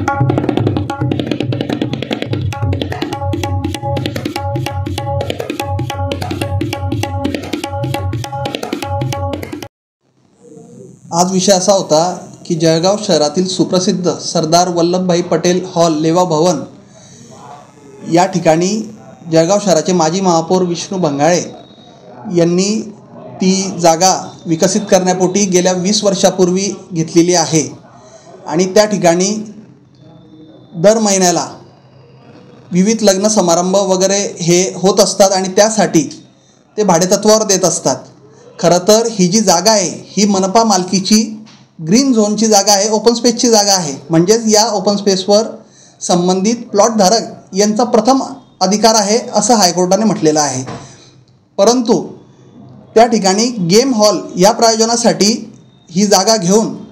आज विषय असा होता की जळगाव शहरातील सुप्रसिद्ध सरदार वल्लभभाई पटेल हॉल लेवा भवन या ठिकाणी जळगाव शहराचे माजी महापौर विष्णू भंगाळे यांनी ती जागा विकसित करण्यापोटी गेल्या 20 वर्षापूर्वी घेतलेली आहे आणि त्या ठिकाणी दर महिन्याला विविध लग्न समारंभ वगैरे हे होत असतात आणि त्यासाठी ते भाडेतत्त्वावर देत असतात. खरं तर ही जी जागा आहे ही मनपा मालकीची ग्रीन झोनची जागा आहे, ओपन स्पेसची जागा आहे. म्हणजेच या ओपन स्पेसवर संबंधित प्लॉटधारक यांचा प्रथम अधिकार आहे असं हायकोर्टाने म्हटलेलं आहे. परंतु त्या ठिकाणी गेम हॉल या प्रयोजनासाठी ही जागा घेऊन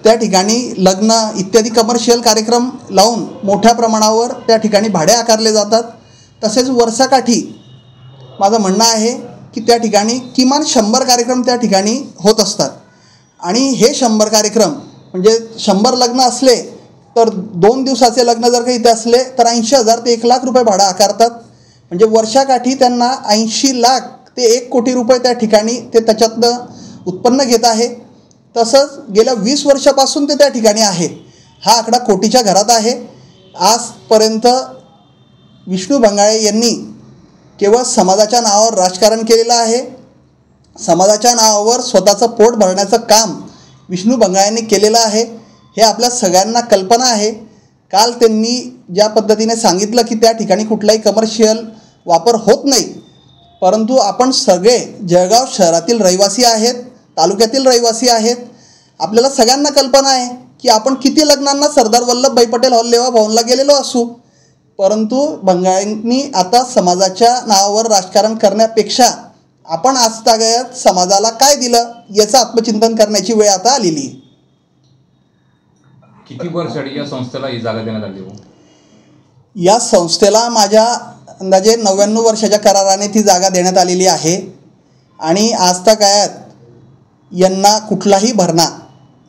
त्या ठिकाणी लग्न इत्यादी कमर्शियल कार्यक्रम लावून मोठ्या प्रमाणावर त्या ठिकाणी भाडे आकारले जातात. तसेच वर्षाकाठी माझं म्हणणं आहे की त्या ठिकाणी किमान 100 कार्यक्रम त्या ठिकाणी होत असतात आणि हे 100 कार्यक्रम म्हणजे 100 लग्न असले तर 2 दिवसाचे लग्न जर का इथे असले तर 80,000 ते 1 लाख रुपये भाडं आकारतात. म्हणजे वर्षाकाठी त्यांना 80 लाख ते 1 कोटी रुपये त्या ठिकाणी ते त्याच्यातनं उत्पन्न घेत आहे. तसंच गेल्या 20 वर्षापासून ते त्या ठिकाणी आहे. हा आकडा कोटीच्या घरात आहे. आजपर्यंत विष्णू भंगाळे यांनी केवळ समाजाच्या नावावर राजकारण केलेलं आहे. समाजाच्या नावावर स्वतःचं पोट भरण्याचं काम विष्णू भंगाळेंनी केलेलं आहे हे आपल्या सगळ्यांना कल्पना आहे. काल त्यांनी ज्या पद्धतीने सांगितलं की त्या ठिकाणी कुठलाही कमर्शियल वापर होत नाही, परंतु आपण सगळे जळगाव शहरातील रहिवासी आहेत, तालुक्यातील रहिवासी आहेत. आपल्याला सगळ्यांना कल्पना आहे की आपण किती लग्नांना सरदार वल्लभभाई पटेल हॉल लेवा भवनला गेलेलो असू, परंतु भंगाळेंनी आता समाजाच्या नावावर राजकारण करण्यापेक्षा आपण आजतागायत समाजाला काय दिलं याचं आत्मचिंतन करण्याची वेळ आता आलेली आहे. किती वर्षासाठी या संस्थेला ही जागा देण्यात आली हो? या संस्थेला माझ्या अंदाजे 99 वर्षाच्या कराराने ती जागा देण्यात आलेली आहे आणि आजतागायत यांना कुठलाही भरणा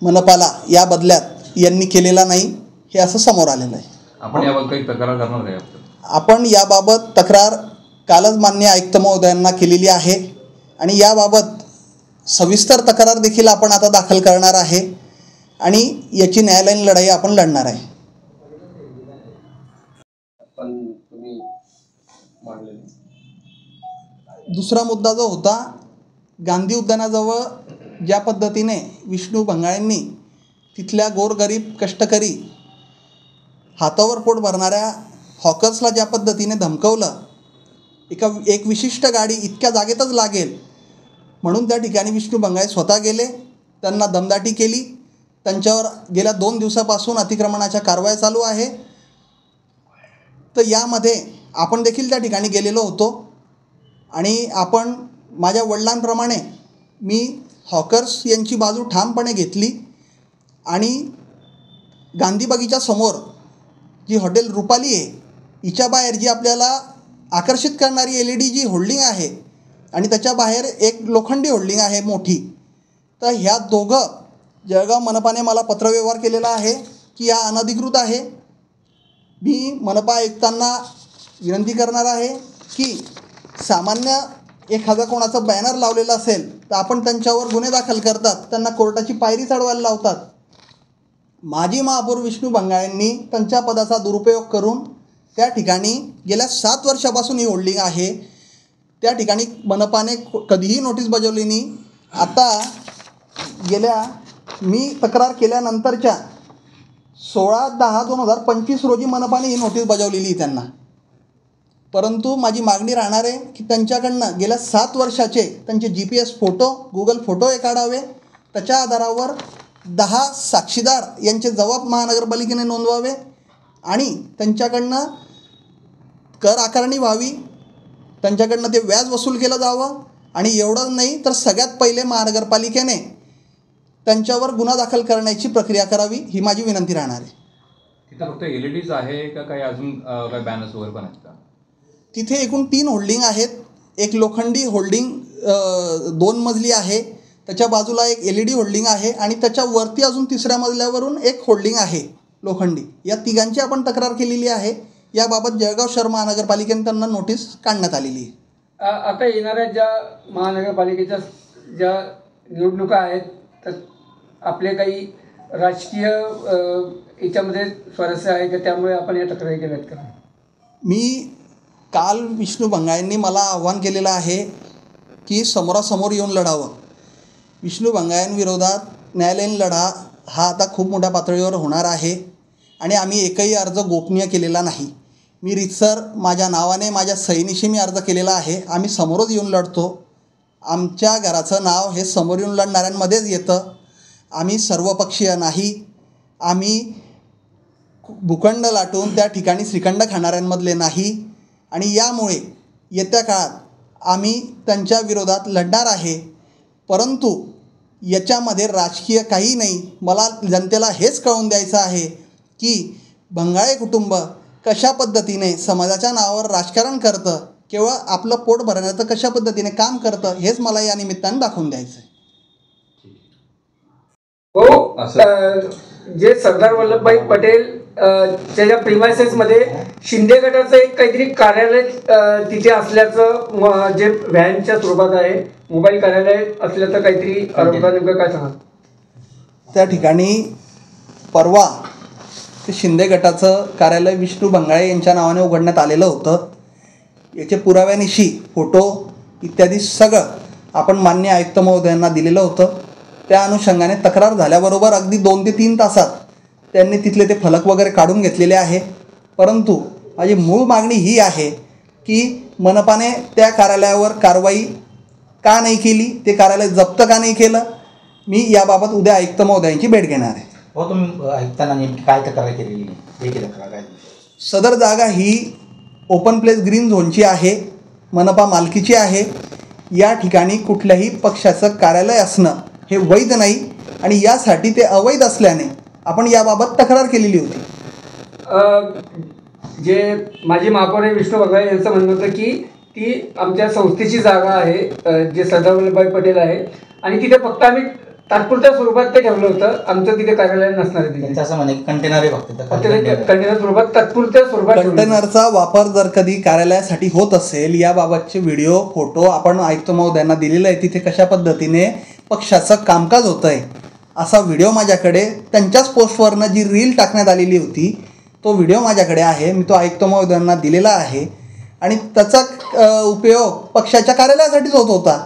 मनपाला या बदल्यात यांनी केलेला नाही हे असं समोर आलेलं आहे. आपण याबाबत काही तक्रार करणार आहे? आपण याबाबत तक्रार कालच माननीय आयुक्त महोदयांना केलेली आहे आणि याबाबत सविस्तर तक्रार देखील आपण आता दाखल करणार आहे आणि याची न्यायालयीन लढाई आपण लढणार आहे. दुसरा मुद्दा जो होता, गांधी उद्यानाजवळ ज्या पद्धतीने विष्णू भंगाळेंनी तिथल्या गोरगरीब कष्टकरी हातावर पोट भरणाऱ्या हॉकर्सला ज्या पद्धतीने धमकवलं, एक विशिष्ट गाडी इतक्या जागेतच लागेल म्हणून त्या ठिकाणी विष्णू भंगाळे स्वतः गेले, त्यांना दमदाटी केली. त्यांच्यावर गेल्या 2 दिवसापासून अतिक्रमणाच्या कारवाया चालू आहे. तर यामध्ये आपण देखील त्या ठिकाणी गेलेलो होतो आणि आपण माझ्या वडिलांप्रमाणे मी हॉकर्स यांची बाजू ठामपणे घेतली आणि गांधी बगीच्या समोर जी हॉटेल रुपाली आहे हिच्या बाहेर जी आपल्याला आकर्षित करणारी LED जी होल्डिंग आहे आणि त्याच्या बाहेर एक लोखंडी होल्डिंग आहे मोठी, तर ह्या दोघं जळगाव मनपाने मला पत्रव्यवहार केलेला आहे की या अनधिकृत आहे. मी मनपा आयुक्तांना विनंती करणार आहे की सामान्य एखादा कोणाचा बॅनर लावलेला असेल तर आपण त्यांच्यावर गुन्हे दाखल करतात, त्यांना कोर्टाची पायरी चढवायला लावतात. माजी महापौर विष्णू भंगाळेंनी त्यांच्या पदाचा दुरुपयोग करून त्या ठिकाणी गेल्या 7 वर्षापासून ही होल्डिंग आहे. त्या ठिकाणी मनपाने कधीही नोटीस बजावली नाही. आता मी तक्रार केल्यानंतरच्या 16/10/2025 रोजी मनपाने ही नोटीस बजावलेली त्यांना. परंतु माझी मागणी राहणार आहे की त्यांच्याकडनं गेल्या 7 वर्षाचे त्यांचे GPS फोटो, गुगल फोटो हे काढावे. त्याच्या आधारावर 10 साक्षीदार यांचे जबाब महानगरपालिकेने नोंदवावे आणि त्यांच्याकडनं कर आकारणी व्हावी, त्यांच्याकडनं ते व्याज वसूल केलं जावं आणि एवढंच नाही तर सगळ्यात पहिले महानगरपालिकेने त्यांच्यावर गुन्हा दाखल करण्याची प्रक्रिया करावी ही माझी विनंती राहणार आहे. तिथे फक्त LEDच आहे का काही अजून काही बॅनर्स वगैरे पण आहेत का? तिथे एकूण 3 होल्डिंग आहेत. एक लोखंडी होल्डिंग 2 मजली आहे, त्याच्या बाजूला एक LED होल्डिंग आहे आणि त्याच्यावरती अजून 3ऱ्या मजल्यावरून एक होल्डिंग आहे. लोखंडी या तिघांची आपण तक्रार केलेली आहे. याबाबत जळगाव शहर महानगरपालिकेने त्यांना नोटीस काढण्यात आलेली आहे. आता येणाऱ्या ज्या महानगरपालिकेच्या ज्या निवडणुका आहेत तर आपले काही राजकीय याच्यामध्ये स्वारस्य आहे का, त्यामुळे आपण या तक्रारी केल्यात का? मी काल विष्णू भंगाळेंनी मला आव्हान केलेलं आहे की समोरासमोर येऊन लढावं. विष्णू भंगाळेंविरोधात न्यायालयीन लढा हा आता खूप मोठ्या पातळीवर होणार आहे आणि आम्ही एकही अर्ज गोपनीय केलेला नाही. मी रीतसर माझ्या नावाने माझ्या सहीनिशी मी अर्ज केलेला आहे. आम्ही समोरच येऊन लढतो. आमच्या घराचं नाव हे समोर येऊन लढणाऱ्यांमध्येच येतं. आम्ही सर्वपक्षीय नाही. आम्ही भूखंड लाटून त्या ठिकाणी श्रीखंड खाणाऱ्यांमधले नाही आणि यामुळे येत्या काळात आम्ही त्यांच्या विरोधात लढणार आहे. परंतु याच्यामध्ये राजकीय काही नाही. मला जनतेला हेच कळवून द्यायचं आहे की भंगाळे कुटुंब कशा पद्धतीने समाजाच्या नावावर राजकारण करतं, केवळ आपलं पोट भरण्याचं कशा पद्धतीने काम करतं हेच मला या निमित्ताने दाखवून द्यायचं आहे. जे सरदार वल्लभभाई पटेल च्या प्रिमायसेसमध्ये शिंदे गटाचं एक काहीतरी कार्यालय तिथे असल्याचं, जे व्हॅनच्या स्वरूपात आहे, मोबाईल कार्यालय असल्याचं काहीतरी आरोपा, नेमकं काय सांगा? त्या ठिकाणी परवा ते शिंदे गटाचं कार्यालय विष्णू भंगाळे यांच्या नावाने उघडण्यात आलेलं होतं. याचे पुराव्यानिशी फोटो इत्यादी सगळं आपण मान्य आयुक्त महोदयांना दिलेलं होतं. त्या अनुषंगाने तक्रार झाल्याबरोबर अगदी 2 ते 3 तासात त्यांनी तिथले ते फलक वगैरे काढून घेतलेले आहे. परंतु माझी मूळ मागणी ही आहे की मनपाने त्या कार्यालयावर कारवाई का नाही केली, ते कार्यालय जप्त का नाही केलं. मी याबाबत उद्या आयुक्त महोदयांची भेट घेणार आहे. हो, तुम्ही आयुक्तांना नेमकी काय तक्रार केलेली आहे? सदर जागा ही ओपन प्लेस ग्रीन झोनची आहे, मनपा मालकीची आहे. या ठिकाणी कुठल्याही पक्षाचं कार्यालय असणं हे वैध नाही आणि यासाठी ते अवैध असल्याने आपण याबाबत तक्रार केलेली होती. जे माजी महापौर विष्णू भंगाळे यांचं म्हणणं होतं की ती आमच्या संस्थेची जागा आहे, जे सरदार वल्लभभाई पटेल आहे, आणि तिथे फक्त आम्ही तात्पुरत्या स्वरूपात ते ठेवलं होतं. आमचं तिथे कार्यालय नसणार आहे. तिथे असं म्हणे कंटेनर आहे, फक्त कंटेनर स्वरूपात, तात्पुरत्या स्वरूपात. कंटेनरचा वापर जर कधी कार्यालयासाठी होत असेल, याबाबतचे व्हिडिओ फोटो आपण आयुक्त महोदयांना दिलेला आहे. तिथे कशा पद्धतीने पक्षाचं कामकाज होतं आहे असा व्हिडिओ माझ्याकडे, त्यांच्याच पोस्टवरनं जी रील टाकण्यात आलेली होती तो व्हिडिओ माझ्याकडे आहे. मी तो आयुक्त महोदयांना दिलेला आहे आणि त्याचा उपयोग पक्षाच्या कार्यालयासाठीच होत होता.